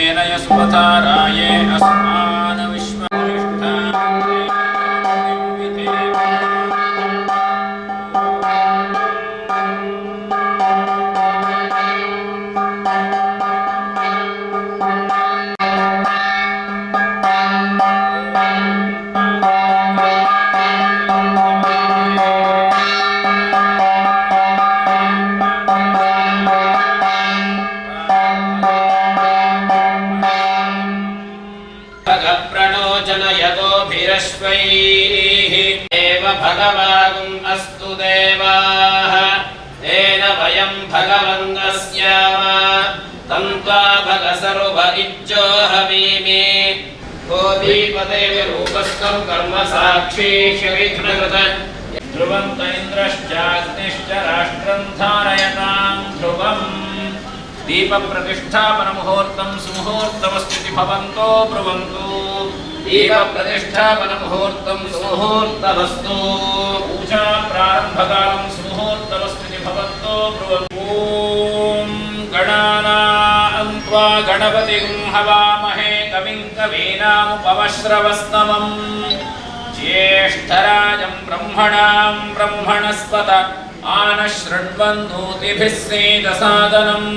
तेन यस्पथाराये अस्मान् विश्वनिष्ठान् जनयतोभिरश्वैः एव भगवान् अस्तु देवाः तेन वयं भगवन्तस्याम तन्त्वा भगसर्व इज्जो हवीमि गोदीपते रूपस्थं कर्म साक्षी शविघ्नकृत ध्रुवन्त इन्द्रश्चाग्निश्च राष्ट्रं धारयतां ध्रुवम् दीप प्रतिष्ठापन मुहूर्तं सुमुहूर्तमस्ति भवन्तो ब्रुवन्तु दीप प्रतिष्ठापन मुहूर्तं सुमुहूर्तमस्तु पूजा प्रारंभकालं सुमुहूर्तमस्ति भवन्तो ब्रुवन्तु ॐ गणानां त्वा गणपतिं हवामहे कविं कवीनामुपमश्रवस्तमम् ज्येष्ठराजं ब्रह्मणां ब्रह्मणस्पत आनशृण्वन्नोतिभिः सेदसादनम्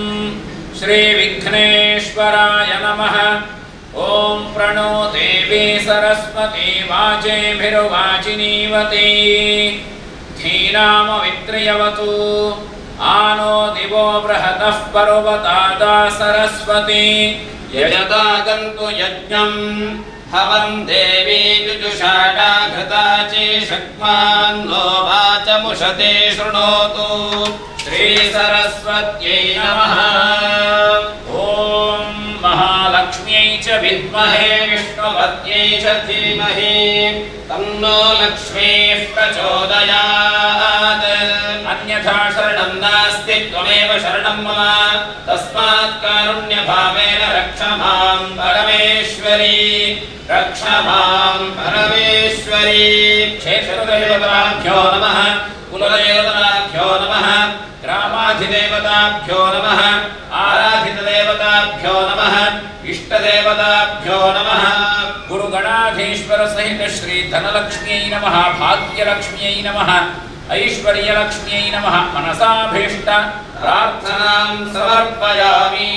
श्रीविघ्नेश्वराय नमः। ॐ प्रणो देवी सरस्वती वाजेभिर्वाचिनीवती धीनामवित्र्यवतु आनो दिवो बृहतः पर्वतादा सरस्वती यजता गन्तु यज्ञम् हवं देवी जुजुषाढा घृता चेषक्मान्नो वाचमुषते शृणोतु श्रीसरस्वत्यै नमः। ॐ महालक्ष्म्यै च विद्महे विष्णुपत्न्यै च धीमहि तन्नो लक्ष्मीः प्रचोदयात् अन्यथा शरणं नास्ति त्वमेव शरणं मम तस्मात् कारुण्यभावेन रक्ष मां परमेश्वरी रक्ष मां परमेश्वरी। क्षेत्रदेवताभ्यो नमः कुलदेवताभ्यो नमः ग्रामाधिदेवताभ्यो नमः आराधितदेवताभ्यो नमः इष्टदेवताभ्यो नमः। गुरुगणाधीश्वर सहित श्री धनलक्ष्म्यै नमः भाग्यलक्ष्म्यै नमः ऐश्वर्यलक्ष्म्यै नमः मनसाभीष्ट प्रार्थनां समर्पयामि।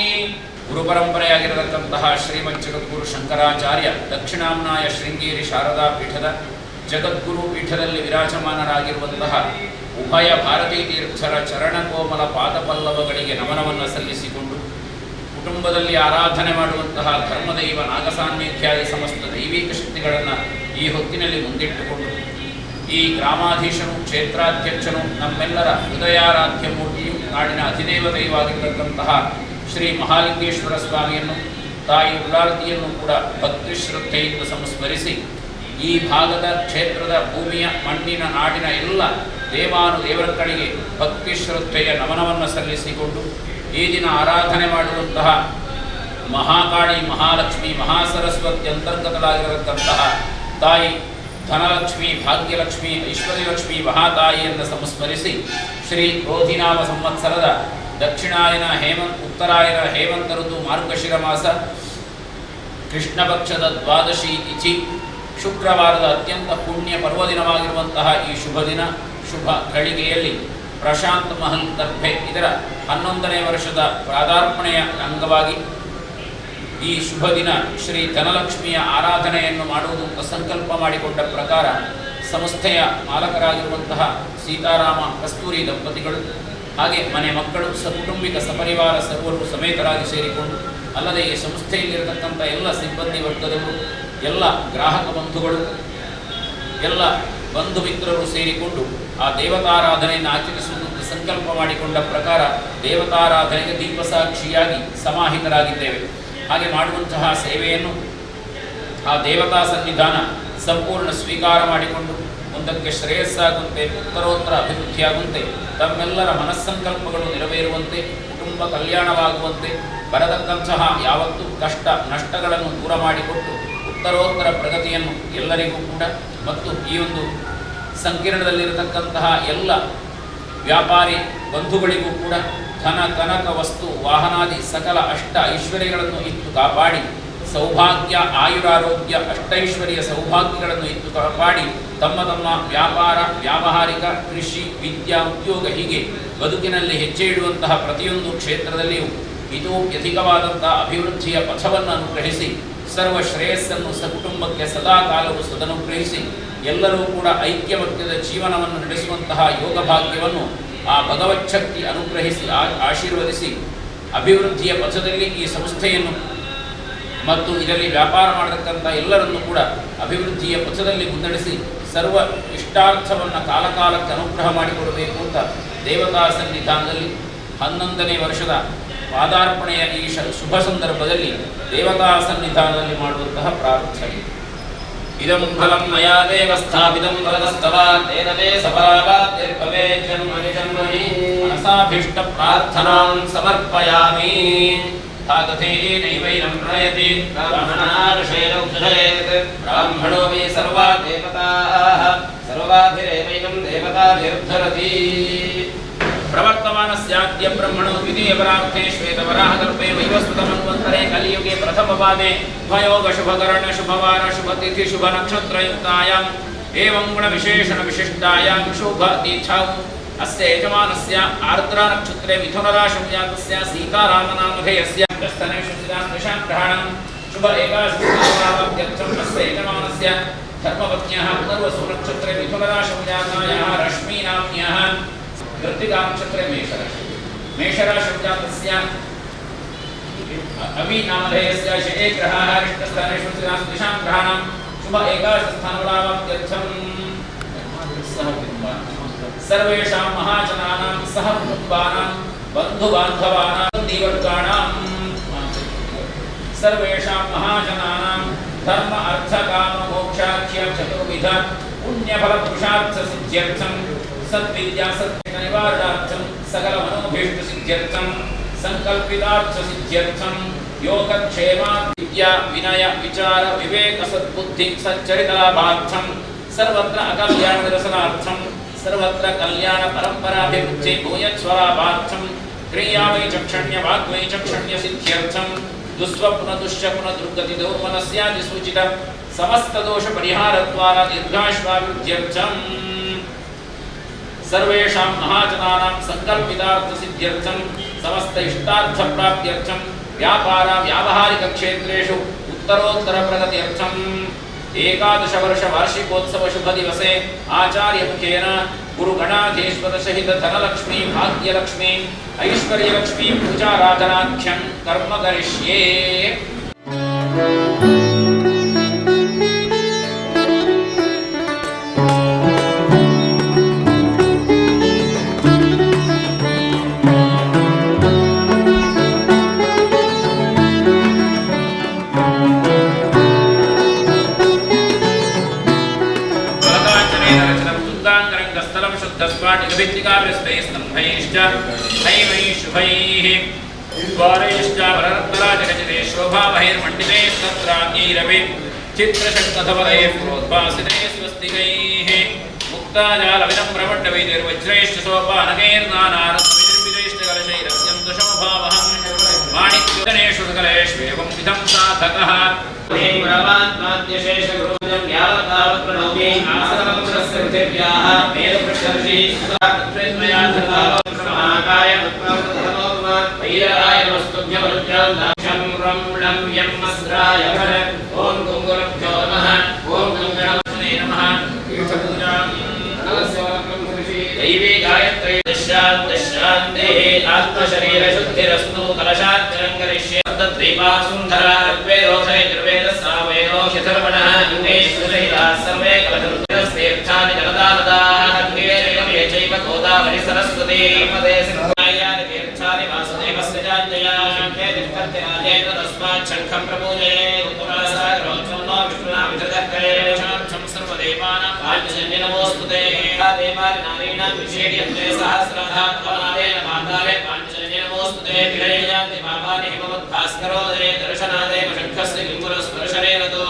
ಗುರುಪರಂಪರೆಯಾಗಿರತಕ್ಕಂತಹ ಶ್ರೀಮದ್ ಜಗದ್ಗುರು ಶಂಕರಾಚಾರ್ಯ ದಕ್ಷಿಣಾಮ್ನಾಯ ಶೃಂಗೇರಿ ಶಾರದಾ ಪೀಠದ ಜಗದ್ಗುರು ಪೀಠದಲ್ಲಿ ವಿರಾಜಮಾನರಾಗಿರುವಂತಹ ಉಭಯ ಭಾರತೀ ತೀರ್ಥರ ಚರಣಕೋಮಲ ಪಾದಪಲ್ಲವಗಳಿಗೆ ನಮನವನ್ನು ಸಲ್ಲಿಸಿಕೊಂಡು ಕುಟುಂಬದಲ್ಲಿ ಆರಾಧನೆ ಮಾಡುವಂತಹ ಧರ್ಮದೈವ ನಾಗಸಾನ್ನಿಧ್ಯಾದಿ ಸಮಸ್ತ ದೈವಿಕ ಶಕ್ತಿಗಳನ್ನು ಈ ಹೊತ್ತಿನಲ್ಲಿ ಮುಂದಿಟ್ಟುಕೊಂಡು ಈ ಗ್ರಾಮಾಧೀಶನು ಕ್ಷೇತ್ರಾಧ್ಯಕ್ಷನು ನಮ್ಮೆಲ್ಲರ ಹೃದಯಾರಾಧ್ಯ ಮೂರ್ತಿಯು ನಾಡಿನ ಅಧಿದೇವತೆಯಾಗಿರತಕ್ಕಂತಹ ಶ್ರೀ ಮಹಾಲಿಂಗೇಶ್ವರ ಸ್ವಾಮಿಯನ್ನು ತಾಯಿ ಉಳ್ಳಾರ್ತಿಯನ್ನು ಕೂಡ ಭಕ್ತಿ ಶ್ರದ್ಧೆಯಿಂದ ಸಂಸ್ಮರಿಸಿ ಈ ಭಾಗದ ಕ್ಷೇತ್ರದ ಭೂಮಿಯ ಮಣ್ಣಿನ ನಾಡಿನ ಎಲ್ಲ ದೇವಾನುದೇವರ ಕಡೆಗೆ ಭಕ್ತಿ ಶ್ರದ್ಧೆಯ ನಮನವನ್ನು ಸಲ್ಲಿಸಿಕೊಂಡು ಈ ದಿನ ಆರಾಧನೆ ಮಾಡುವಂತಹ ಮಹಾಕಾಳಿ ಮಹಾಲಕ್ಷ್ಮಿ ಮಹಾಸರಸ್ವತಿ ಅಂತರ್ಗತರಾಗಿರತಕ್ಕಂತಹ ತಾಯಿ ಧನಲಕ್ಷ್ಮಿ ಭಾಗ್ಯಲಕ್ಷ್ಮಿ ಐಶ್ವರ್ಯಲಕ್ಷ್ಮಿ ಮಹಾತಾಯಿಯನ್ನು ಸಂಸ್ಮರಿಸಿ ಶ್ರೀ ಕ್ರೋಧಿನಾಮ ಸಂವತ್ಸರದ ದಕ್ಷಿಣಾಯನ ಉತ್ತರಾಯಣ ಹೇಮಂತ ಋತು ಮಾರ್ಗಶಿರ ಮಾಸ ಕೃಷ್ಣ ಪಕ್ಷದ ದ್ವಾದಶಿ ತಿಥಿ ಶುಕ್ರವಾರದ ಅತ್ಯಂತ ಪುಣ್ಯ ಪರ್ವದಿನವಾಗಿರುವಂತಹ ಈ ಶುಭ ದಿನ ಶುಭ ಘಳಿಗೆಯಲ್ಲಿ ಪ್ರಶಾಂತ್ ಮಹಲ್ ದರ್ಭೆ ಇದರ 11ನೇ ವರ್ಷದ ಪ್ರಾದಾರ್ಪಣೆಯ ಅಂಗವಾಗಿ ಈ ಶುಭ ದಿನ ಶ್ರೀ ಧನಲಕ್ಷ್ಮಿಯ ಆರಾಧನೆಯನ್ನು ಮಾಡುವುದು ಸಂಕಲ್ಪ ಮಾಡಿಕೊಂಡ ಪ್ರಕಾರ ಸಂಸ್ಥೆಯ ಮಾಲಕರಾಗಿರುವಂತಹ ಸೀತಾರಾಮ ಕಸ್ತೂರಿ ದಂಪತಿಗಳು ಹಾಗೆ ಮನೆ ಮಕ್ಕಳು ಸಕುಟುಂಬಿಕ ಸಪರಿವಾರ ಸರ್ವರು ಸಮೇತರಾಗಿ ಸೇರಿಕೊಂಡು ಅಲ್ಲದೆ ಈ ಸಂಸ್ಥೆಯಲ್ಲಿರತಕ್ಕಂಥ ಎಲ್ಲ ಸಿಬ್ಬಂದಿ ವರ್ಗದವರು ಎಲ್ಲ ಗ್ರಾಹಕ ಬಂಧುಗಳು ಎಲ್ಲ ಬಂಧು ಮಿತ್ರರು ಸೇರಿಕೊಂಡು ಆ ದೇವತಾರಾಧನೆಯನ್ನು ಆಚರಿಸುವುದಕ್ಕೆ ಸಂಕಲ್ಪ ಮಾಡಿಕೊಂಡ ಪ್ರಕಾರ ದೇವತಾರಾಧನೆಗೆ ದೀಪಸಾಕ್ಷಿಯಾಗಿ ಸಮಾಹಿತರಾಗಿದ್ದೇವೆ. ಹಾಗೆ ಮಾಡುವಂತಹ ಸೇವೆಯನ್ನು ಆ ದೇವತಾ ಸನ್ನಿಧಾನ ಸಂಪೂರ್ಣ ಸ್ವೀಕಾರ ಮಾಡಿಕೊಂಡು ಮುಂದಕ್ಕೆ ಶ್ರೇಯಸ್ಸಾಗುವಂತೆ ಉತ್ತರೋತ್ತರ ಅಭಿವೃದ್ಧಿಯಾಗುವಂತೆ ತಮ್ಮೆಲ್ಲರ ಮನಸ್ಸಂಕಲ್ಪಗಳು ನೆರವೇರುವಂತೆ ಕುಟುಂಬ ಕಲ್ಯಾಣವಾಗುವಂತೆ ಬರತಕ್ಕಂತಹ ಯಾವತ್ತೂ ಕಷ್ಟ ನಷ್ಟಗಳನ್ನು ದೂರ ಮಾಡಿಕೊಟ್ಟು ಉತ್ತರೋತ್ತರ ಪ್ರಗತಿಯನ್ನು ಎಲ್ಲರಿಗೂ ಕೂಡ ಮತ್ತು ಈ ಒಂದು ಸಂಕೀರ್ಣದಲ್ಲಿರತಕ್ಕಂತಹ ಎಲ್ಲ ವ್ಯಾಪಾರಿ ಬಂಧುಗಳಿಗೂ ಕೂಡ ಧನ ಕನಕ ವಸ್ತು ವಾಹನಾದಿ ಸಕಲ ಅಷ್ಟ ಐಶ್ವರ್ಯಗಳನ್ನು ಇತ್ತು ಕಾಪಾಡಿ ಸೌಭಾಗ್ಯ ಆಯುರಾರೋಗ್ಯ ಅಷ್ಟೈಶ್ವರ್ಯ ಸೌಭಾಗ್ಯಗಳನ್ನು ಇತ್ತು ಕಾಪಾಡಿ ತಮ್ಮ ತಮ್ಮ ವ್ಯಾಪಾರ ವ್ಯಾವಹಾರಿಕ ಕೃಷಿ ವಿದ್ಯಾ ಉದ್ಯೋಗ ಹೀಗೆ ಬದುಕಿನಲ್ಲಿ ಹೆಜ್ಜೆ ಇಡುವಂತಹ ಪ್ರತಿಯೊಂದು ಕ್ಷೇತ್ರದಲ್ಲಿಯೂ ಇತೋಪ್ಯಧಿಕವಾದಂತಹ ಅಭಿವೃದ್ಧಿಯ ಪಥವನ್ನು ಅನುಗ್ರಹಿಸಿ ಸರ್ವ ಶ್ರೇಯಸ್ಸನ್ನು ಸಕುಟುಂಬಕ್ಕೆ ಸದಾ ಕಾಲವು ಸದನುಗ್ರಹಿಸಿ ಎಲ್ಲರೂ ಕೂಡ ಐಕ್ಯಮತ್ಯದ ಜೀವನವನ್ನು ನಡೆಸುವಂತಹ ಯೋಗ ಭಾಗ್ಯವನ್ನು ಆ ಭಗವಚ್ಛಕ್ತಿ ಅನುಗ್ರಹಿಸಿ ಆಶೀರ್ವದಿಸಿ ಅಭಿವೃದ್ಧಿಯ ಪಥದಲ್ಲಿ ಈ ಸಂಸ್ಥೆಯನ್ನು ಮತ್ತು ಇದರಲ್ಲಿ ವ್ಯಾಪಾರ ಮಾಡತಕ್ಕಂಥ ಎಲ್ಲರನ್ನೂ ಕೂಡ ಅಭಿವೃದ್ಧಿಯ ಪಥದಲ್ಲಿ ಮುನ್ನಡೆಸಿ ಸರ್ವ ಇಷ್ಟಾರ್ಥವನ್ನು ಕಾಲಕಾಲಕ್ಕೆ ಅನುಗ್ರಹ ಮಾಡಿಕೊಡಬೇಕು ಅಂತ ದೇವತಾ ಸನ್ನಿಧಾನದಲ್ಲಿ 11ನೇ ವರ್ಷದ ಪಾದಾರ್ಪಣೆಯ ಈ ಶುಭ ಸಂದರ್ಭದಲ್ಲಿ ದೇವತಾ ಸನ್ನಿಧಾನದಲ್ಲಿ ಮಾಡುವಂತಹ ಪ್ರಾರ್ಥನೆ. ಇದಂ ಫಲಂ ಮಯಾ ದೇವ ಸ್ಥಾಪಿತಂ ವರದಸ್ತವಾ ತೇನ ಮೇ ಸಫಲಾವಾಪ್ತಿರ್ಭವೇತ್ ಜನ್ಮನಿ ಜನ್ಮನಿ ಮನಸಾಭೀಷ್ಟ ಪ್ರಾರ್ಥನಾಂ ಸಮರ್ಪಯಾಮಿ. ತಥೇನೈವೈನಂ ಪ್ರಯತಿ ಬ್ರಾಹ್ಮಣಾರ್ಷೇಣ ಉದ್ಧರೇತ್ ಬ್ರಾಹ್ಮಣೋ ಮೇ ಸರ್ವಾ ದೇವತಾಃ ಸರ್ವಾಭಿರೇವೈನಂ ದೇವತಾಭಿರುದ್ಧರತಿ. ಪ್ರವರ್ತಮಾನಸ್ಯಾದ್ಯ ಬ್ರಹ್ಮಣೋ ದ್ವಿತೀಯವರಾರ್ಥೇ ಶ್ವೇತವರಾಹಕಲ್ಪೇ ವೈವಸ್ವತಮನ್ವಂತರೆ ಕಲಿಯುಗೆ ಪ್ರಥಮಪಾದೆ ದ್ವಯೋಗ ಶುಭಕರಣ ಶುಭವಾರ ಶುಭತಿಥಿ ಶುಭನಕ್ಷತ್ರಯುಕ್ತಾಯಾಂ ಏವಂ ಗುಣವಿಶೇಷಣ ವಿಶಿಷ್ಟಾಯಾಂ ಶುಭತಿಥೌ ಅಸ್ಯ ಯಜಮಾನಸ್ಯ ಆರ್ದ್ರಾ ನಕ್ಷತ್ರೆ ಮಿಥುನರಾಶಿಂ ಜಾತಸ್ಯ ಸೀತಾರಾಮನಾಮಧೇಯಸ್ಯ ಸ್ತನೇಷು ಸಿದ್ಧಾಂತಶಾಂ ಗ್ರಹಣಂ ಶುಭ ಏಕಾದಶಾವಾಪ್ತ್ಯರ್ಥಂ ಅಸ್ಯ ಯಜಮಾನಸ್ಯ ಧರ್ಮಪತ್ನ್ಯಃ ಪುನರ್ವಸು ನಕ್ಷತ್ರೆ ಮಿಥುನರಾಶಿಂ ಜಾತಾಯಾಃ ರಶ್ಮೀನಾಮ್ನ್ಯಃ कृत्तिका नक्षत्रे मेषराशिं जातस्य अवि नामधेयस्य शये ग्रहाः रिक्तस्थानेषु दिशां ग्रहाणां शुभ एकादशस्थानफलावाप्त्यर्थं सर्वेषां महाजनानां सह कुटुम्बानां बन्धुबान्धवानां दीवर्गाणां सर्वेषां महाजनानां धर्म अर्थ काम मोक्षाख्य चतुर्विध पुण्यफल पुरुषार्थ सिद्ध्यर्थं सद्विद्या सत्निवारणार्थं सकल मनोभीष्ट सिद्ध्यर्थं संकल्पितार्थ सिद्ध्यर्थं योगक्षेमा विद्या विनय विचार विवेक सद्बुद्धि सच्चरित लाभार्थं सर्वत्र अकल्याण दर्शनार्थं सर्वत्र कल्याण परंपराभिवृद्धि भूयस्वलाभार्थं क्रियावैचक्षण्य वाग्वैचक्षण्य सिद्ध्यर्थं दुस्वप्न दुश्शकुन दुर्गति दौर्मनस्यादि सूचित समस्त दोष परिहार द्वारा दीर्घाश्वाभिवृद्ध्यर्थं सर्वेषां महाजनानां संकल्पितार्थ सिद्ध्यर्थं समस्त इष्टार्थ प्राप्त्यर्थं व्यापार व्यावहारिक क्षेत्रेषु उत्तरोत्तर प्रगत्यर्थं एकादश वर्ष वार्षिकोत्सव शुभ दिवसे आचार्य मुखेन गुरुगणाधीश्वर सहित धनलक्ष्मी भाग्यलक्ष्मी ऐश्वर्यलक्ष्मी पूजाराधनाख्यं कर्म करिष्ये. स्तंभैश्च हैवैशुभैः द्वारैश्च वररत्नराजखचिते शोभामहैर्मण्डिते तत्राज्ञैरपि चित्रशङ्खधवलैः प्रोद्भासितैः स्वस्तिकैः मुक्ताजालविनम्रमण्डवैर्वज्रैश्च सोपानकैर्नानारत्नैर्विजैश्च कलशैरत्यन्त शोभावहं माणिक्योदनेषु सकलेष्वेवं विधं साधकः हेमरवान्माद्यशेषगुरुजं यावतावत् प्रणौमि आसनं प्रसृतिभ्याः मेलपृष्ठर्षि त्वया धृतावत्समाकाय उत्पवनधनोर्वान् वैराय वस्तुभ्यवरुद्रं दाक्षं रम्णं यम्मस्राय भर ॐ कुङ्कुरभ्यो नमः ॐ गङ्गणपतये नमः तीर्थपूजां दैवी गायत्री दशान्तेः आत्मशरीरशुद्धिरस्तु कलशार्चनं करिष्ये तद्दीपासुन्धरा ऋग्वेदोषे निर्वेदः सामवेदोषधर्मणः युगेश्वरहिताः सर्वे कलशरुद्रस्तीर्थानि जलदानदाः हन्वेरेण चैव गोदावरी सरस्वती नर्मदे सिन्धुयानि तीर्थानि वासुदेवस्य जात्यया शङ्खे निष्कर्त्यादेन तस्मात् शङ्खं प्रपूजयेत् उत्तरासागरोत्सवो विष्णुना विधृतः करेणार्थं सर्वदेवानां पाञ्चजन्य नमोऽस्तुते देवानि नारीणां विशेड्यन्ते सहस्रधा त्वनादेन माताले पाञ्चजन्य नमोऽस्तुते विरयान्ति पापानि हिमवद्भास्करोदरे दर्शनादेव शङ्खस्य किङ्कुरस्पर्शनेन तो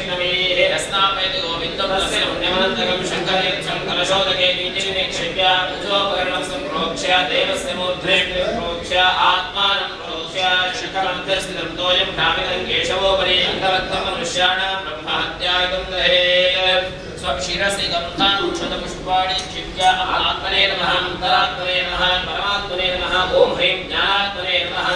यस्नापयति गोविन्दं तस्य पुण्यमनन्तकं शङ्करेक्षं कलशोदके बीजनिक्षेप्य उजोपकरणं सम्प्रोक्ष्य देवस्य मूर्ध्ने प्रोक्ष्य आत्मानं प्रोक्ष्य शिखरमध्यस्थितं तोयं भ्रामितं केशवोपरि अङ्गरक्तं मनुष्याणां ब्रह्महत्यायुधं दहेत् स्वशिरसि गन्धां क्षतपुष्पाणि क्षिप्य आत्मने नमः अन्तरात्मने नमः परमात्मने नमः ॐ ह्रीं ज्ञानात्मने नमः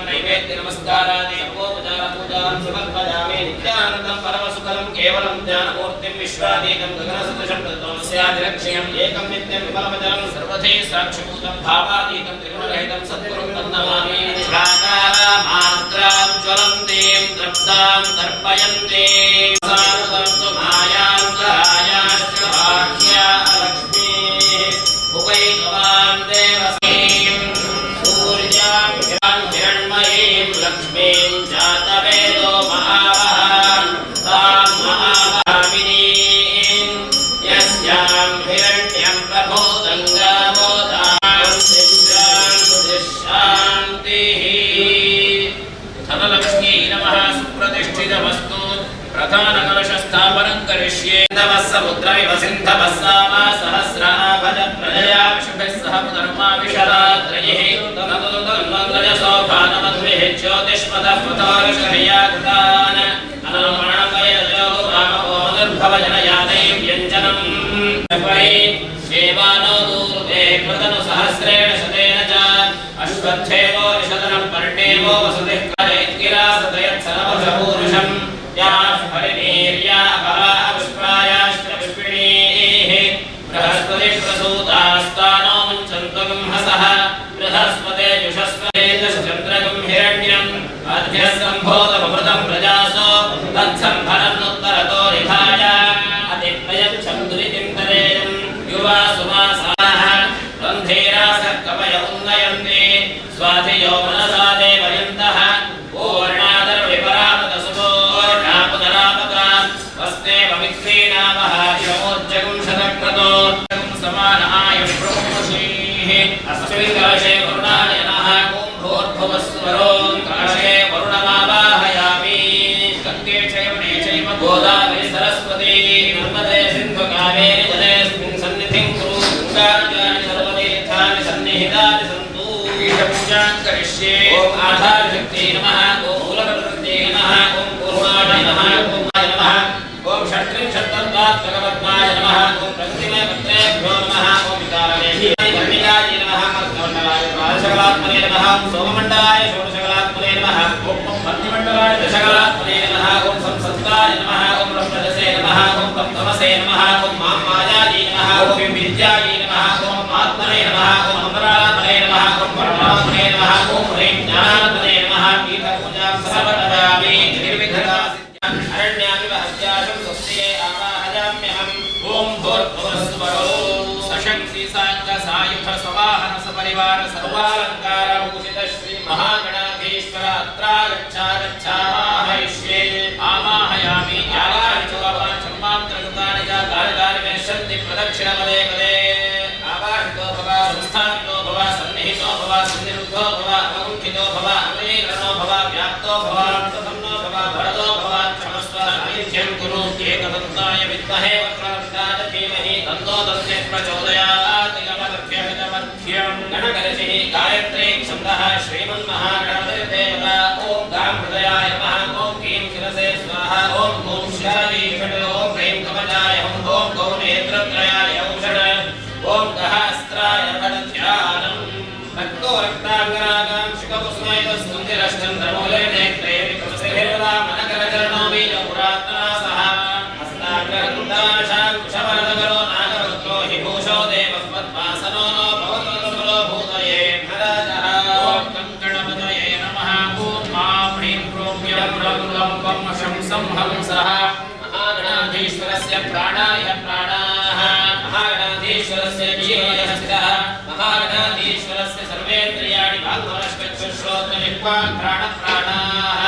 नैवेद्य नमस्कारादि पूजां समर्पयामि नित्यानन्दं परमसुखदं केवलं ज्ञानमूर्तिं विश्वातीतं गगनसदृशं तत्त्वस्यादिलक्ष्यम् एकं नित्यं विमलमचलं सर्वधि साक्षिभूतं भावातीतं त्रिगुणरहितं सद्गुरुं तन्नमामि मात्रां ज्वलन्तीं तृप्तां तर्पयन्तीं सानुदन्तु मायान्तरायाश्च भाग्या लक्ष्मीः उपैकवां देवसीं सूर्यां हिरण्मयीं लक्ष्मीं जातवेदो महावहां तां महाभामिनीं यस्यां हिरण्यं प्रभूतं गावो तां शान्तिः धनलक्ष्मी नमः सुप्रतिष्ठितमस्तु प्रधानकलशस्थापनं करिष्ये नमः समुद्रमिव सिन्धवस्सामा सहस्राभज प्रजया विशुभिः सह पुनर्मा विशरात्रयैः तनतुतन्मन्त्रजसौभानमद्भिः ज्योतिष्मतः पतोरशर्याकृतान् अनमणमयजो रामो निर्भवजनयानैः व्यञ्जनम् सेवानो दूर्वे कृतनु सहस्रेण शतेन च अश्वत्थेवो निषदनं पर्णेवो वसुधिः करैत्किरासतयत्सनवशपूरुषम् याः परिनीर्या अपरा पुष्पायाश्च पुष्पिणीः बृहस्पति प्रसूतास्तानो मुञ्चन्तुगं हसः बृहस्पते जुषस्पते दशचन्द्रगं हिरण्यम् अध्यः सम्भोतममृतं प्रजासो तत्सम्भरन्नुत्तरतो निधाय अतिप्रयच्छं दुरितिं तरेयं युवा सुमासाः रन्धेरासः कवय उन्नयन्ति स्वाधियो मनसा देवयन्तः समान आयुः ब्रह्मश्रीः अस्मिन् कलशे वरुणायनः ॐ भूर्भुवस्वरो कलशे वरुणमावाहयामि गङ्गे चैवने चैव गोदावरी सरस्वती नर्मदे सिन्धु कावेरी जलेऽस्मिन् सन्निधिं कुरु गङ्गाजलानि सर्वतीर्थानि सन्निहितानि सन्तु पीठपूजां करिष्ये ॐ आधारशक्ति नमः ॐ मूलप्रकृते नमः ॐ पूर्वाणाय नमः ॐ माय नमः ॐ षट्त्रिंशत्तत्त्वात्मकपद्माय नमः ॐ प्रकृतिमय पत्रेभ्यो नमः ॐ विकारेभ्यो कर्णिकाय नमः मर्दमण्डलाय बालशकलात्मने नमः ॐ सोममण्डलाय षोडशकलात्मने नमः ॐ भक्तिमण्डलाय दशकलात्मने नमः ॐ संसत्ताय नमः ॐ ब्रह्मदसे नमः ॐ सप्तमसे नमः ॐ मायायै नमः ॐ विद्यायै नमः ॐ आत्मने नमः ॐ अमरात्मने नमः ॐ परमात्मने नमः ॐ ह्रीं ज्ञानात्मने नमः पीठपूजां समर्पयामि निर्विघ्ना अरण्यामिव हत्याशं स्वस्तिये आवाहयाम्यहम् ॐ भूर्भुवस्वरो सशक्ति साङ्ग सायुध सवाहन सपरिवार सर्वालङ्कार भूषित श्री महागणाधीश्वर अत्रागच्छागच्छावाहयिष्ये आवाहयामि यागानि च भवान् सम्मात्रकृतानि च कार्याणि मेष्यन्ति प्रदक्षिणपदे पदे आवाहितो भव संस्थापितो भव सन्निहितो भव सन्निरुद्धो भव अवमुखितो भव अवनीकरणो भव व्याप्तो भव प्रसन्नो भव भरतो भव क्षमस्वं कुरु एकदन्ताय विद्महे वक्रतुण्डाय धीमहि तन्नो दन्तिः प्रचोदयात् गणपत्यमिदमध्यं गणकलशिः गायत्री छन्दः श्रीमन्महागणपतिर्देवता ॐ गां हृदयाय नमः ॐ क्लीं शिरसे स्वाहा ॐ ॐ शिरायै षट् ॐ ह्रीं कवचाय ॐ गौनेत्रत्रयाय औषध ॐ गहस्त्राय फलध्यानम् रक्तो रक्ताङ्गरागां शुककुसुमैतस्तुतिरश्चन्द्रमूले नेत्रे विकसितहिर्वा मनकरचरणो बीजपुरात्मना सह हस्ताग्रहन्ताशाङ्कुशवरदगरो नागरुद्रो हि भूषो देवः पद्मासनो नो भवतुलो भूतये नराजः ॐ कङ्कणपतये नमः ॐ मां ह्रीं क्रोम्यं रं वं शंसं हंसः महागणाधीश्वरस्य प्राणाय प्राणाः महागणाधीश्वरस्य जीवय हस्तः महागणाधीश्वरस्य सर्वेन्द्रियाणि वाग्मनश्चक्षुश्रोत्रजिह्वान् प्राणप्राणाः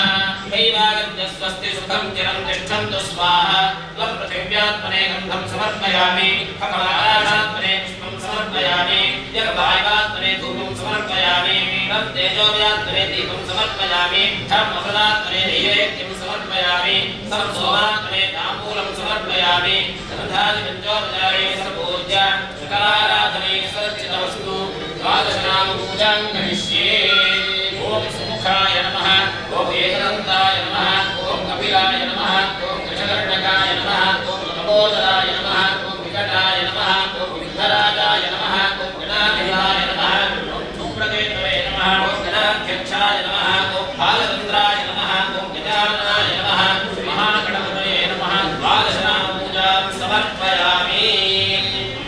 दैवागत्य स्वस्ति सुखं चिरं तिष्ठन्तु स्वाहा त्वं पृथिव्यात्मने गन्धं समर्पयामि आकाशात्मने पुष्पं समर्पयामि जगवायुवात्मने धूपं समर्पयामि तेजोव्यात्मने दीपं समर्पयामि धर्मपदात्मने नैवेद्यं समर्पयामि समर्पयामि संसोमात्मे ताम्बूलं समर्पयामि गन्धादि पञ्चोपचारे सर्वपूज्य सकलाराधने सर्चितमस्तु द्वादशनाम पूजां करिष्ये ओम सुमुखाय नमः ओम एकदन्ताय नमः ओम कपिलाय नमः ओम कृष्णकर्णकाय नमः ओम लंबोदराय नमः ओम विकटाय नमः ओम विघ्नराजाय नमः ओम गणाधिपाय नमः ओम धूम्रकेतवे नमः ओम गणाध्यक्षाय नमः ओम बालचन्द्राय नमः ओम गजाननाय नमः महागणपतये नमः द्वादशनाम पूजां समर्पयामि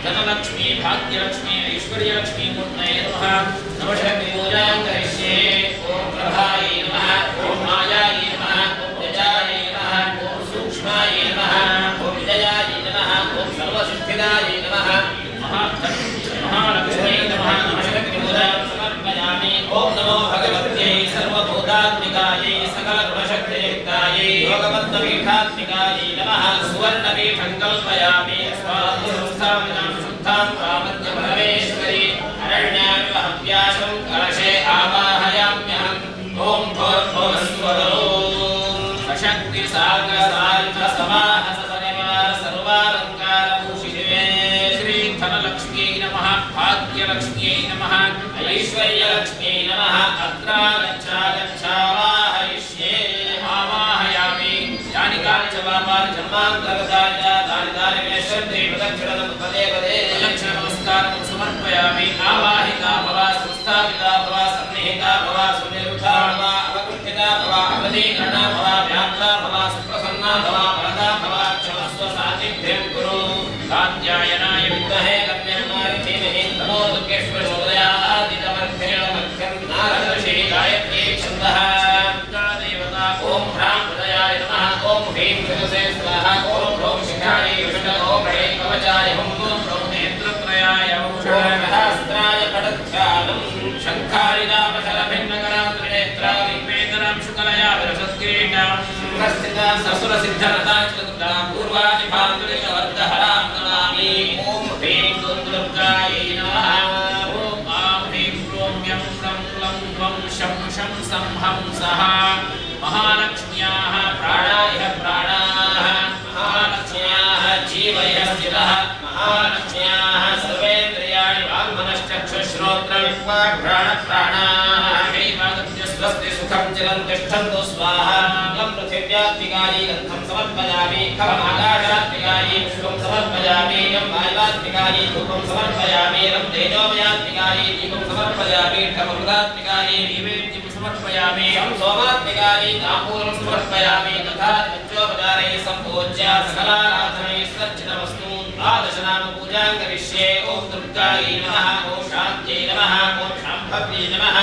धनलक्ष्मी भाग्यलक्ष्मी ऐश्वर्यलक्ष्मी मूर्तये नमः नवशक्ति पूजां करिष्ये ओम प्रभायै नमः ओम मायायै नमः ओम जजायै नमः ओम सूक्ष्मायै नमः ओम विजयायै नमः ओम सर्वसिद्धिदायै नमः महालक्ष्मी नमः नवशक्ति पूजां समर्पयामि ओम नमो भगवत्यै सर्वभूतात्मिकायै सकलगुणशक्तियुक्तायै योगपद्मपीठात्मिकायै नमः सुवर्णपीठं कल्पयामि स्वादिसंस्थापितां शुद्धां कामद्यपरमेश्वरी अरण्याविवहव्यासं कलशे आवाहयाम्यहम् ओम भूर्भुवस्वरो सशक्तिसागरसारितसमाहसपरिवार सर्वालङ्कारभूषिते श्री धनलक्ष्म्यै नमः भाग्यलक्ष्म्यै नमः ऐश्वर्यलक्ष्म्यै नमः अत्रागच्छागच्छावाहयिष्ये आवाहयामि यानि कानि च पापानि जन्मान्तरगतानि च तानि तानि मे श्रद्धे प्रदक्षिणं पदे पदे प्रदक्षिणनमस्कारं समर्पयामि आवाहिता भव संस्थापिता भव सन्निहिता भव सुनिरुद्धा भव अवकृष्टिता भव अवधीकरणा भव व्याप्ता भव सुप्रसन्ना भव वरदा भव क्षमस्व सान्निध्यं कुरु कात्यायनाय विद्महे कन्याकुमारी धीमहि तन्नो दुर्गेश्वर प्रचोदयात् मध्यं नारदर्षि गायत्री छन्दः देवता ओम ह्रां हृदयाय नमः ओम ह्रीं शिरसे स्वाहा ओम ह्रौं शिखायै विष्णु ओम ह्रीं कवचाय हुं ओम ह्रौं नेत्रत्रयाय औषधहस्त्राय पटध्यानं शङ्खारिदापशरभिन्नकरां त्रिनेत्रां विपेतरां शुकलया विरसत्किरीटां सिंहस्थितां ससुरसिद्धरतां चतुर्धां पूर्वादिभान्तुलितवर्धहरां नमामि ओम ह्रीं दुर्गायै नमः ओम आं ह्रीं क्रों यं रं लं त्वं शं शं सं हं सः महालक्ष्म्याः प्राणाय प्राणाः महालक्ष्म्याः जीवय स्थितः महालक्ष्म्याः सर्वेन्द्रियाणि वाङ्मनश्चक्षुश्रोत्रविप्राणप्राणाः हैवागत्य स्वस्ति सुखं चिरं तिष्ठन्तु स्वाहा खं पृथिव्यात्मिकायै गन्धं समर्पयामि खम् आकाशात्मिकायै पुष्पं समर्पयामि यं वायुवात्मिकायै धूपं समर्पयामि रं तेजोमयात्मिकायै दीपं समर्पयामि ठमरुदात्मिकायै नैवेद्यं समर्पयामि यं सोमात्मिकायै ताम्बूलं समर्पयामि तथा पञ्चोपचारैः सम्पूज्य सकलाराधनैः सर्चितमस्तु द्वादशनाम पूजां करिष्ये ओम दुर्गायै नमः ओम शान्त्यै नमः ओम शाम्भव्यै नमः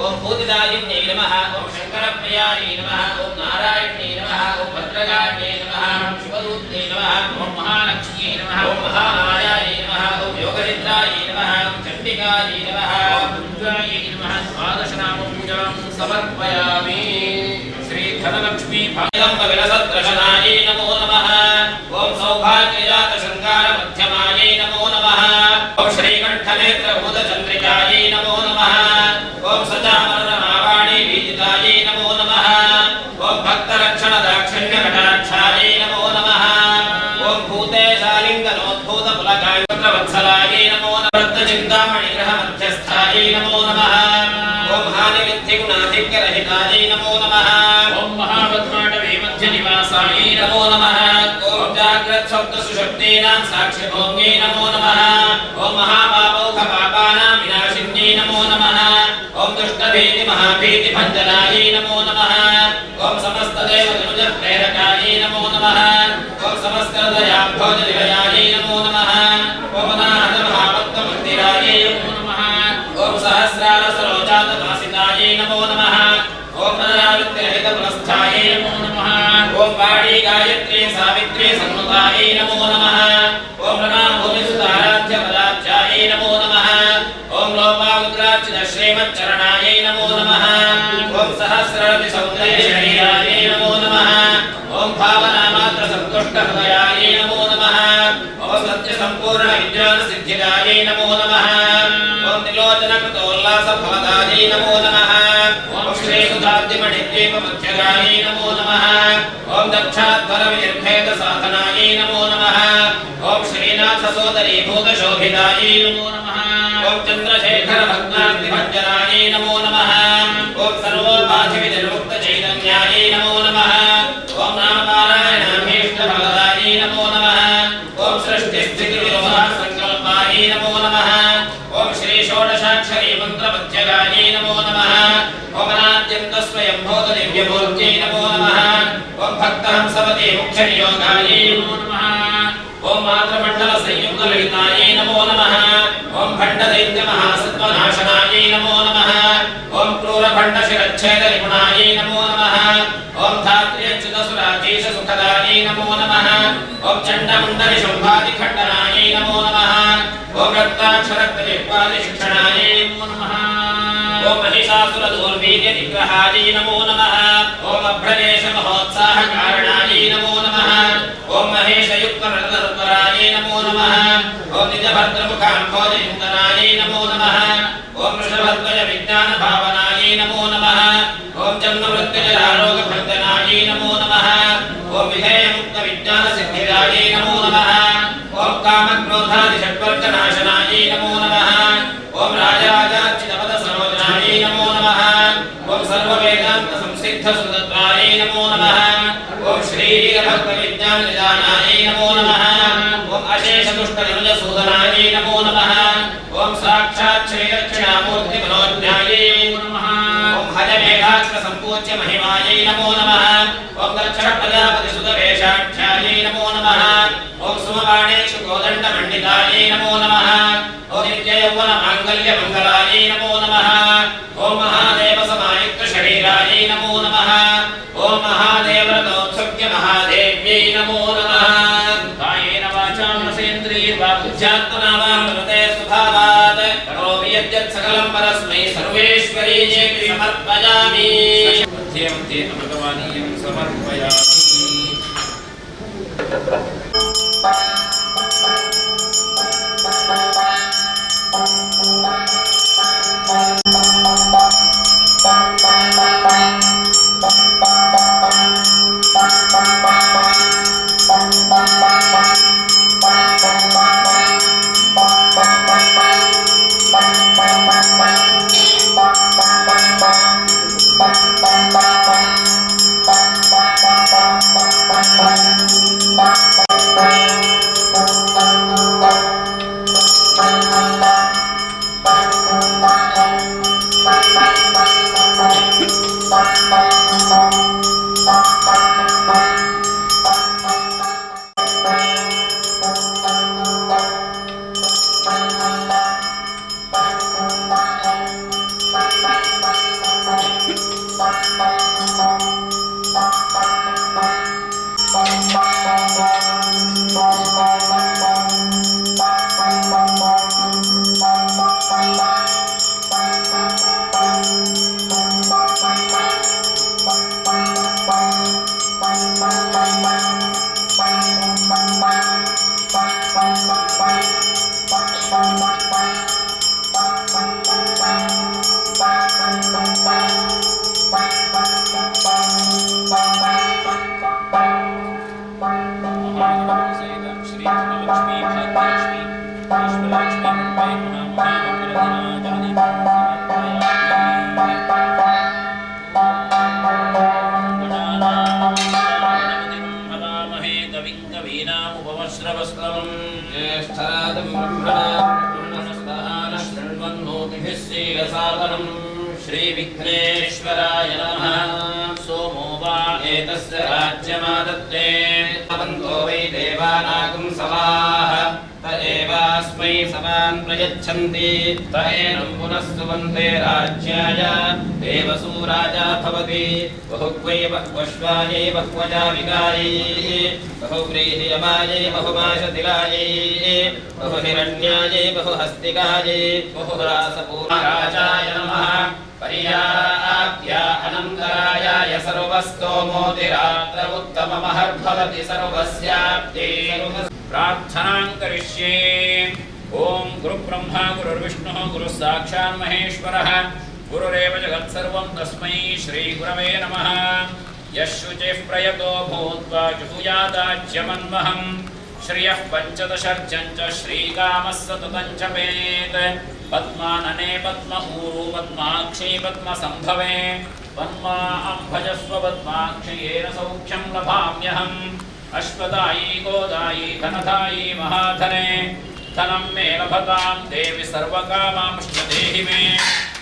ओम भूतिदायिन्यै नमः ओम शङ्करप्रियायै नमः ओम नारायण्यै नमः ओम भद्रकाल्यै नमः ओम शिवदूत्यै नमः ओम महालक्ष्म्यै नमः ओम महामायायै नमः ओम योगनिद्रायै नमः ओम चण्डिकायै नमः ओम दुर्गायै नमः द्वादशनाम पूजां समर्पयामि श्री धनलक्ष्मी भागम्ब विलसद्रशनायै नमो नमः ओम सौभाग्यजात शृंगार मध्यमायै नमो नमः ओम श्रीकण्ठनेत्रभूतचन्द्रिकायै नमो नमः ओम सचामरमावाणी बीजितायै नमो नमः ओम भक्तरक्षणदाक्षिण्यकटाक्षायै नमो नमः ओम भूतेशालिङ्गनोद्भूतफलकायवत्सलायै नमो नमः रत्नचिन्तामणिग्रहमध्यस्थायै नमो नमः ओम हानिविद्धिगुणाधिक्यरहितायै नमो नमः ओम महापद्माटवीमध्यनिवासायै नमो नमः ओम जाग्रत्स्वप्नसुषुप्तीनां साक्षिभोग्यै नमो नमः ओम महापापौखपापानां विनाशिन्यै नमो नमः ओम दुष्टभीतिमहाभीतिभञ्जनायै नमो नमः ओम समस्तदेवतनुजप्रेरकायै नमो नमः ओम समस्तहृदयाम्भोजनिलयायै नमो नमः ओम अनाहतमहाभक्तमन्दिरायै नमो नमः ओम सहस्रारसरोजातवासितायै नमो नमः ओम मदनावित्यरहितपुरस्थायै नमो नमः ओम वाणी गायत्री सावित्री सन्नुतायै नमो नमः ओम रणभूमिसुताराध्यपदाब्जायै नमो नमः ओम लोपामुद्रार्चितश्रीमच्चरणायै नमो नमः ओम सहस्ररतिसौन्दर्यशरीरायै नमो नमः ओम भावनामात्रसन्तुष्टहृदयायै नमो नमः ओम सत्यसम्पूर्णविज्ञानसिद्धिदायै नमो नमः ओम त्रिलोचनकृतोल्लासभवदायै नमो नमः ओम श्रीसुधाब्धिमणिद्वीपमध्यगायै नमो नमः ओम दक्षाध्वरविनिर्भेद साधनायै नमो नमः ओम श्रीनाथ सोदरी भूत शोभितायै नमो नमः ओम चंद्रशेखर भक्तादिभञ्जनायै नमो नमः ओम सर्वोपाधि विनिर्मुक्त चैतन्यायै नमो नमः ओम नामपारायणाभीष्ट फलदायै नमो नमः ओम सृष्टि स्थिति विरोध संकल्पायै नमो नमः ओम श्री षोडशाक्षरी मंत्रपद्यगायै नमो नमः ओम अनाद्यन्त स्वयंभूत दिव्यमूर्त्यै नमो नमः ओम भक्तहंसवती मुख्यनियोगायै नमो नमः ओम मातृमण्डल संयुक्त ललितायै नमो नमः ओम भण्डदैत्य महासत्त्वनाशनायै नमो नमः ओम क्रूरभण्ड शिरच्छेद निपुणायै नमो नमः ओम धात्र्यच्युत सुराधीश सुखदायै नमो नमः ओम चण्डमुण्ड निशुम्भादि खण्डनायै नमो नमः ओम रक्ताक्षरक्तजिह्वादि शिक्षणायै नमो नमः ओम महिषासुर दूर्वीर्य निग्रहायै नमो नमः ओम अभ्रदेश महोत्साह कारणायै नमो नमः ओम महेश युक्त नरतरायै नमो नमः ओम निजभद्र मुखाम्भोज युक्तनायै नमो नमः ओम वृषभध्वज विज्ञान भावनायै नमो नमः ओम जन्ममृत्युज आरोग भञ्जनायै नमो नमः ओम विधेय मुक्त विज्ञान सिद्धिदायै नमो नमः ओम काम क्रोधादि षड्वर्गनाशनायै नमो नमः ओम राजराजार्चितपद सरोजनायै नमो नमः ओम सर्ववेदान्त संसिद्ध सुतत्वायै नमो नमः ओम श्री भक्त विज्ञान निदानायै नमो नमः ओम अशेष दुष्ट निरुज सूदनायै नमो नमः ओम साक्षात् श्री दक्षिणामूर्ति मनोज्ञायै नमो नमः ओम हज मेघाग्र संपूज्य महिमायै नमो नमः ओम दक्ष प्रजापति सुत वेशाख्यायै नमो नमः ओम सुमवाणेषु गोदण्ड मंडितायै नमो नमः ओम नित्य यौवन मांगल्य मंगलायै नमो नमः ओम महादेव समायुक्त शरीरायै नमो नमः ओम महादेव रथोत्सुक्य महादेव्यै नमो नमः कायेन वाचा मनसेन्द्रियैर्वा बुद्ध्यात्मना वा प्रकृते स्वभावात् करोमि यद्यत् सकलं परस्मै सर्वेश्वरीयेति समर्पयामि मध्ये मध्ये अमृतवाणीयं समर्पयामि श्रीविघ्नेश्वराय नमः सोमो वा एतस्य राज्यमादत्ते अवन्तो वै देवानागं समाः त एवास्मै समान् प्रयच्छन्ति त एनं पुनः सुवन्ते राज्याय देवसूराजा भवति बहुक्वै बह्वश्वायै बह्वजाविकायै बहुव्रीहियमायै बहुमाशतिलायै बहुहिरण्यायै बहुहस्तिकायै बहुरासपूर्णाराजाय नमः पर्याप्त्या अनन्तरायाय सर्वस्तोमोतिरात्र उत्तममहर्भवति सर्वस्याप्ते प्रार्थनां करिष्ये ओम गुरुब्रह्मा गुरुर्विष्णुः गुरुः साक्षात् महेश्वरः गुरुरेव जगत्सर्वं तस्मै श्रीगुरवे नमः यशुचिः प्रयतो भूत्वा जुहुयादाज्यमन्महम् श्रियः पञ्चदशर्जं च श्रीकामः सततं जपेत् पद्मानने पद्मऊरु पद्माक्षी पद्मसम्भवे पद्मा अम्भजस्व पद्माक्षी येन सौख्यं लभाम्यहम् अश्वदायी गोदायी धनदायी महाधने धनं मे लभतां देवि सर्वकामांश्च देहि मे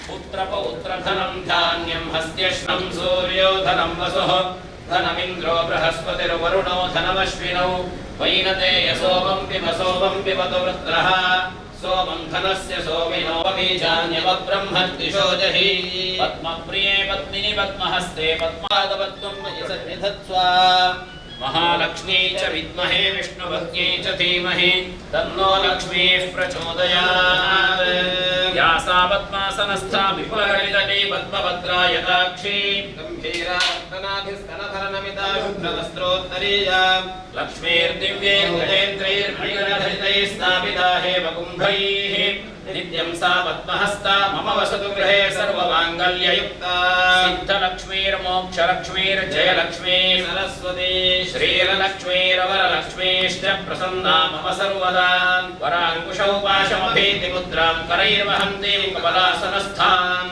पुत्रपौत्रधनं धान्यं हस्त्यश्वं सूर्यो धनं वसुः धनमिन्द्रो बृहस्पतिर्वरुणो धनमश्विनौ वैनतेय सोमं पिबतु वृत्रः सोमं धनस्य सोमिनो बीजान्यवब्रह्मद्दिशो जहि पद्मप्रिये पद्मिनि पद्महस्ते पद्मादवत्वं मयि सन्निधत्स्व महालक्ष्मी च विद्महे विष्णुपत्न्यै च धीमहि तन्नो लक्ष्मीः प्रचोदयात् या सा पद्मासनस्था विपुलकलितटी पद्मभद्रा यथाक्षी गम्भीरा रत्नाभिस्तनधरनमिता शुभ्रवस्त्रोत्तरीया लक्ष्मीर्दिव्यैर्गजेन्द्रैर्मणिगणधरितैः स्थापिता हेमकुम्भैः नित्यं सा पद्महस्ता मम वसतु गृहे सर्वमाङ्गल्ययुक्ता सिद्धलक्ष्मीर्मोक्षलक्ष्मीर्जयलक्ष्मी सरस्वती श्रीलक्ष्मीरवरलक्ष्मीश्च प्रसन्ना मम सर्वदा वराङ्कुशौ पाशमभीतिमुद्रां करैर्वहन्तीं कमलासनस्थां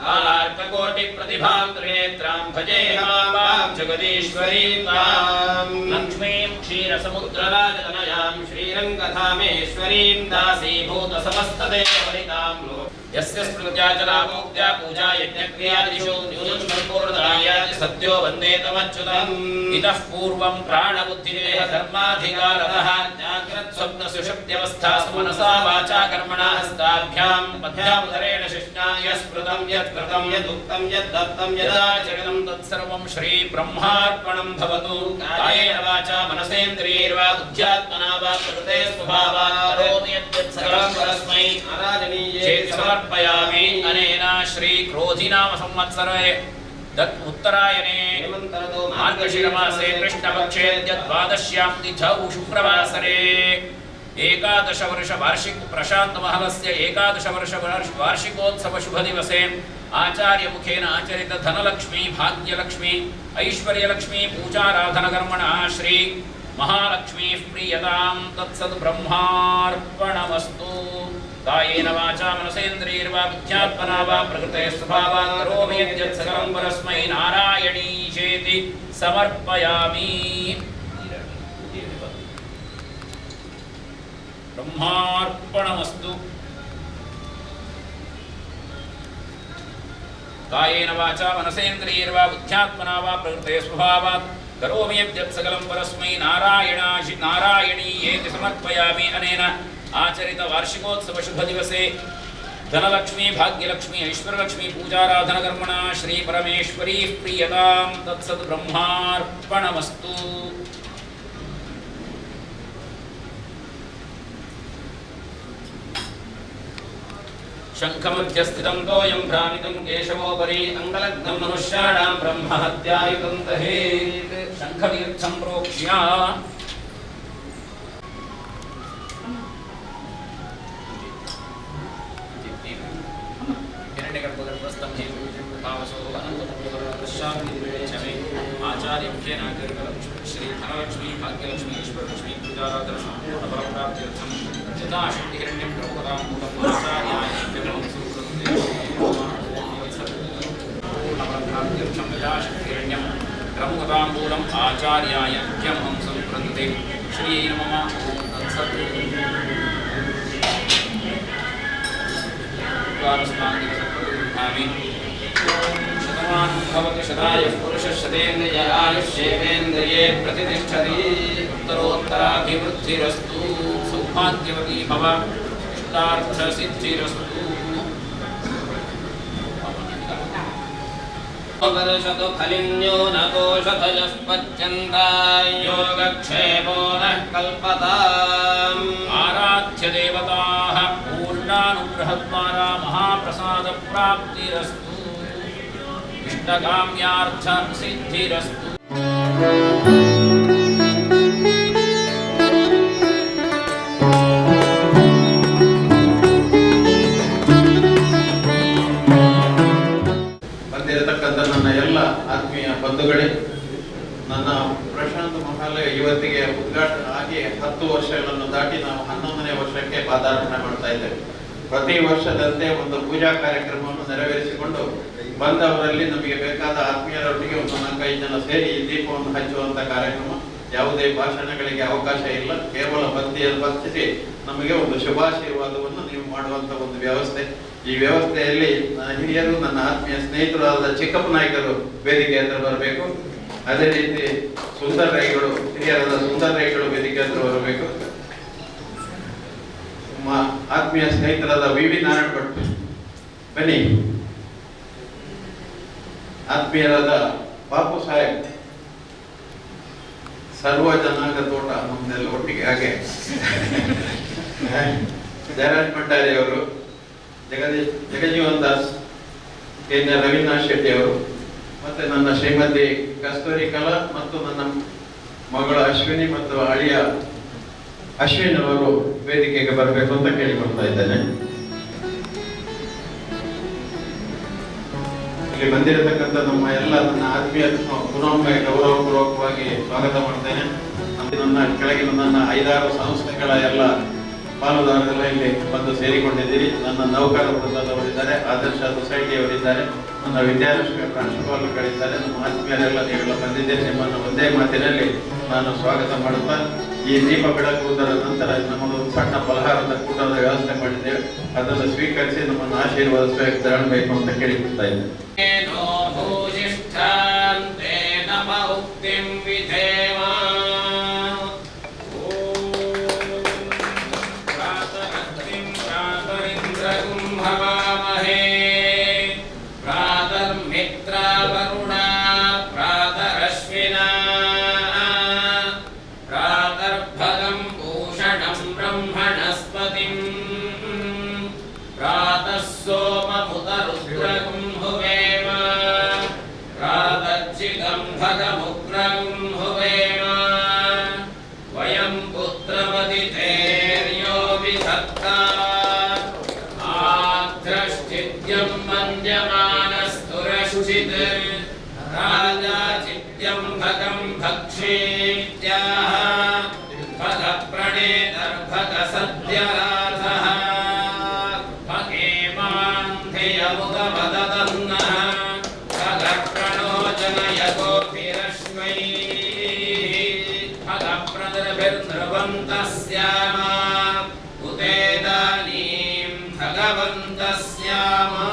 कालार्ककोटिप्रतिभां त्रिनेत्रां भजेऽहमां जगदीश्वरीं तां लक्ष्मीं क्षीरसमुद्रराजतनयां श्रीरङ्गधामेश्वरीं दासीभूतसमस्तदेववनितां यस्य स्मृत्याचलामोक्त्या पूजा यज्ञक्रियादिषु न्यूनं सम्पूर्णरायाति सत्यो वन्दे तमच्युतम् इतः पूर्वं प्राणबुद्धिदेह धर्माधिकारतः जाग्रत्स्वप्नसुषुप्त्यवस्थासु मनसा वाचा कर्मणा हस्ताभ्यां पद्भ्यामुदरेण शिष्णाय स्मृतं यत्कृतं यदुक्तं यद्दत्तं यदाचरितं तत्सर्वं श्रीब्रह्मार्पणं भवतु कायेन वाचा मनसेन्द्रियैर्वा बुद्ध्यात्मना वा प्रकृते स्वभावात् करोमि यद्यत् सकलं परस्मै आराधनीये समर्पयामि अनेन श्री क्रोधिनाम संवत्सरे उत्तरायणे मार्गशीर्मासे कृष्णपक्षे द्वादश्यां तिथौ शुक्रवासरे एकादश वर्ष वार्षिक प्रशांत महलस्य एकादश वर्ष वार्षिकोत्सव शुभ दिवसे आचार्य मुखेन आचरित धनलक्ष्मी भाग्यलक्ष्मी ऐश्वर्यलक्ष्मी पूजाराधनकर्मणः श्री महालक्ष्मी प्रीयतां तत्सद् ब्रह्मार्पणमस्तु कायेन वाचा मनसेन्द्रियैर्वा बुद्ध्यात्मना वा प्रकृते स्वभावात् करोमि यद्यत् सकलं परस्मै नारायणीशेति समर्पयामि ब्रह्मार्पणमस्तु कायेन वाचा मनसेन्द्रियैर्वा बुद्ध्यात्मना वा प्रकृते स्वभावात् करोमि यद्यत् सकलं परस्मै नारायणीयेति समर्पयामि अनेन आचरित वार्षिकोत्सव शुभ दिवसे धनलक्ष्मी भाग्यलक्ष्मी ऐश्वर्यलक्ष्मी पूजाराधनकर्मणः श्री परमेश्वरी प्रीयतां तत्सद् ब्रह्मार्पणमस्तु शङ्खमध्यस्थितं तोयं भ्रामितं केशवोपरि अङ्गलग्नं मनुष्याणां ब्रह्महत्यायुतं दहेत् शङ्खतीर्थं प्रोक्ष्य आचार्य श्री धनलक्ष्मी भाग्यलक्ष्मी ईश्वरलक्ष्मी पूजाराधनपरप्राप्त्यर्थं चिदाशक्तिहिरण्यं द्रौपदां मूलमाचार्याय पूर्णपरप्राप्त्यर्थं चिदाशक्तिहिरण्यं द्रौपदां आचार्याय मुख्यमहं संप्रदते श्री नमः ॐ तत्सत् भवति शतायुः पुरुषः शतेन्द्रिय आयुष्येवेन्द्रिये प्रतिष्ठति उत्तरोत्तराभिवृद्धिरस्तु सौभाग्यवती भव इष्टार्थसिद्धिरस्तु वर्षतु फलिन्यो न कोशतयस्पच्यन्ताय योगक्षेमो नः कल्पताम् आराध्य देवताः पूर्णानुग्रहद्वारा महाप्रसादप्राप्तिरस्तु इष्टकाम्यार्थ सिद्धिरस्तु ಬಂದಿರತಕ್ಕಂಥ ನನ್ನ ಎಲ್ಲ ಆತ್ಮೀಯ ಬಂಧುಗಳೇ, ನನ್ನ ಪ್ರಶಾಂತ್ ಮಹಾಲಯ ಇವತ್ತಿಗೆ ಉದ್ಘಾಟನೆ ಆಗಿ 10 ವರ್ಷಗಳನ್ನು ದಾಟಿ ನಾವು 11ನೇ ವರ್ಷಕ್ಕೆ ಪಾದಾರ್ಪಣೆ ಮಾಡ್ತಾ ಇದ್ದೇವೆ. ಪ್ರತಿ ವರ್ಷದಂತೆ ಒಂದು ಪೂಜಾ ಕಾರ್ಯಕ್ರಮವನ್ನು ನೆರವೇರಿಸಿಕೊಂಡು ಬಂದವರಲ್ಲಿ ನಮಗೆ ಬೇಕಾದ ಆತ್ಮೀಯರೊಟ್ಟಿಗೆ ಒಂದು 4-5 ಜನ ಸೇರಿ ಈ ದೀಪವನ್ನು ಹಚ್ಚುವಂತ ಕಾರ್ಯಕ್ರಮ. ಯಾವುದೇ ಭಾಷಣಗಳಿಗೆ ಅವಕಾಶ ಇಲ್ಲ, ಕೇವಲ ಬತ್ತಿಯನ್ನು ಬತ್ತಿಸಿ ನಮಗೆ ಒಂದು ಶುಭಾಶೀರ್ವಾದವನ್ನು ನೀವು ಮಾಡುವಂತ ಒಂದು ವ್ಯವಸ್ಥೆ. ಈ ವ್ಯವಸ್ಥೆಯಲ್ಲಿ ನನ್ನ ಹಿರಿಯರು, ನನ್ನ ಆತ್ಮೀಯ ಸ್ನೇಹಿತರಾದ ಚಿಕ್ಕಪ್ಪ ನಾಯಕರು ವೇದಿಕೆ ಹತ್ರ ಬರಬೇಕು. ಅದೇ ರೀತಿ ಸುಂದರ್ ರೈಗಳು, ಹಿರಿಯರಾದ ಸುಂದರ್ ರೈಗಳು ವೇದಿಕೆ ಹತ್ರ ಬರಬೇಕು. ಆತ್ಮೀಯ ಸ್ನೇಹಿತರಾದ ವಿ ನಾರಾಯಣ ಭಟ್ ಬನ್ನಿ. ಆತ್ಮೀಯರಾದ ಬಾಪು ಸಾಹೇಬ್, ಸರ್ವ ಜನಾಂಗ ತೋಟ ನಮ್ದೆಲ್ಲ ಒಟ್ಟಿಗೆ ಹಾಗೆ. ಜಯರಾಜ್ ಭಂಡಾರಿ ಅವರು, ಜಗಜೀವನ್ ದಾಸ್, ರವೀಂದ್ರನಾಥ್ ಶೆಟ್ಟಿ ಅವರು, ಮತ್ತೆ ನನ್ನ ಶ್ರೀಮತಿ ಕಸ್ತೂರಿ ಕಲಾ ಮತ್ತು ನನ್ನ ಮಗಳು ಅಶ್ವಿನಿ ಮತ್ತು ಅಳಿಯ ಅಶ್ವಿನ್ ಅವರು ವೇದಿಕೆಗೆ ಬರಬೇಕು ಅಂತ ಕೇಳಿಕೊಳ್ತಾ ಇದ್ದೇನೆ. ಇಲ್ಲಿ ಬಂದಿರತಕ್ಕಂಥ ನಮ್ಮ ಎಲ್ಲ ನನ್ನ ಆತ್ಮೀಯ ಪುನೊಮ್ಮೆ ಗೌರವಪೂರ್ವಕವಾಗಿ ಸ್ವಾಗತ ಮಾಡ್ತೇನೆ. ನನ್ನ ಕೆಳಗಿನ ನನ್ನ 5-6 ಸಂಸ್ಥೆಗಳ ಎಲ್ಲ ಪಾಲುದಾರರೆಲ್ಲ ಇಲ್ಲಿ ಬಂದು ಸೇರಿಕೊಂಡಿದ್ದೀರಿ. ನನ್ನ ನೌಕರ ವೃಂದದವರಿದ್ದಾರೆ, ಆದರ್ಶ ಸೊಸೈಟಿಯವರಿದ್ದಾರೆ, ನನ್ನ ವಿದ್ಯಾಲಕ್ಷ್ಮಿ ಪ್ರಾಂಶುಪಾಲರುಗಳಿದ್ದಾರೆ, ನಮ್ಮ ಆತ್ಮೀಯರೆಲ್ಲ ನೀವೆಲ್ಲ ಬಂದಿದ್ದೀರಿ. ನಿಮ್ಮನ್ನು ಒಂದೇ ಮಾತಿನಲ್ಲಿ ನಾನು ಸ್ವಾಗತ ಮಾಡುತ್ತಾ, ಈ ದೀಪ ಬೆಳಗುವುದರ ನಂತರ ನಮ್ಮದೊಂದು ಸಣ್ಣ ಫಲಹಾರದ ಕೂಟದ ವ್ಯವಸ್ಥೆ ಮಾಡಿದ್ದೇವೆ. ಅದನ್ನು ಸ್ವೀಕರಿಸಿ ನಮ್ಮನ್ನು ಆಶೀರ್ವಾದ ತರಬೇಕು ಅಂತ ಕೇಳಿಕೊಳ್ತಾ ಇದ್ದೇನೆ. वयं पुत्रवदितेर्यो विधत्ता आद्रश्चिद्यं मन्यमानस्तुरश्चित् राजा चिद्यं भगं भक्षेत्याह भगप्रणेतर्भगसद्यराधः भगेमान्धियमुदवददन्नः भगप्रदर्भिर्नृवन्तस्यामा उतेदानीं भगवन्तस्यामा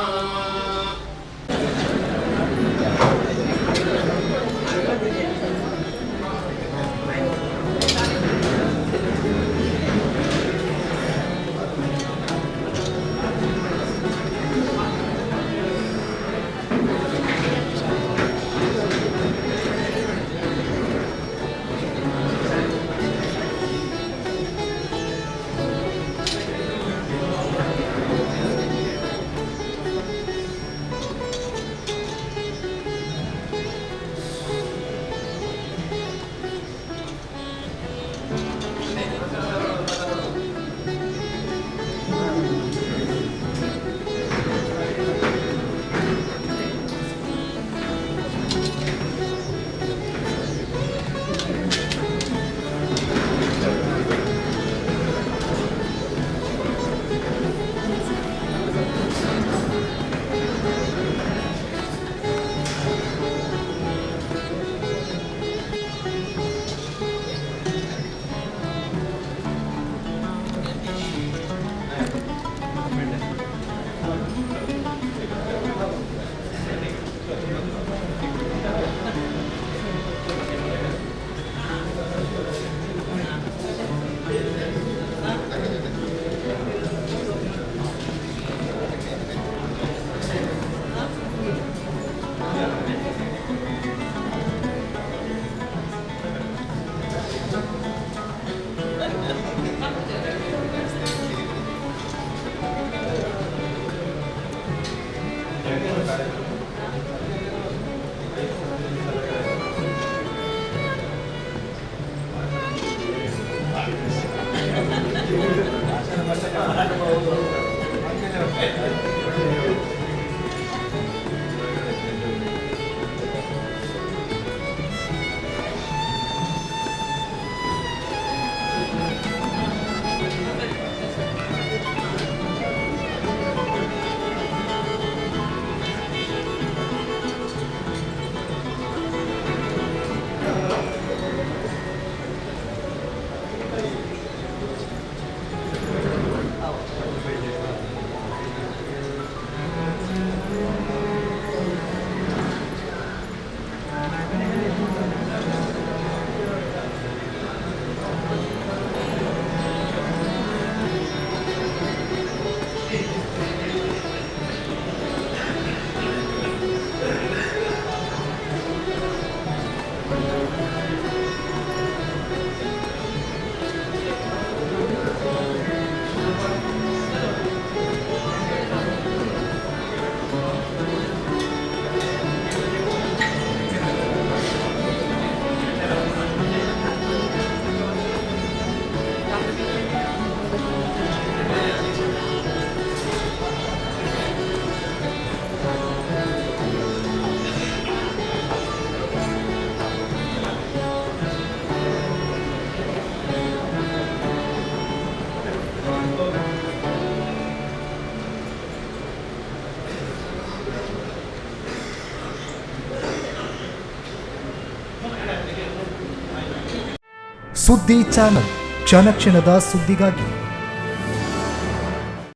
ಸುದ್ದಿ ಚಾನಲ್, ಕ್ಷಣ ಕ್ಷಣದ ಸುದ್ದಿಗಾಗಿ.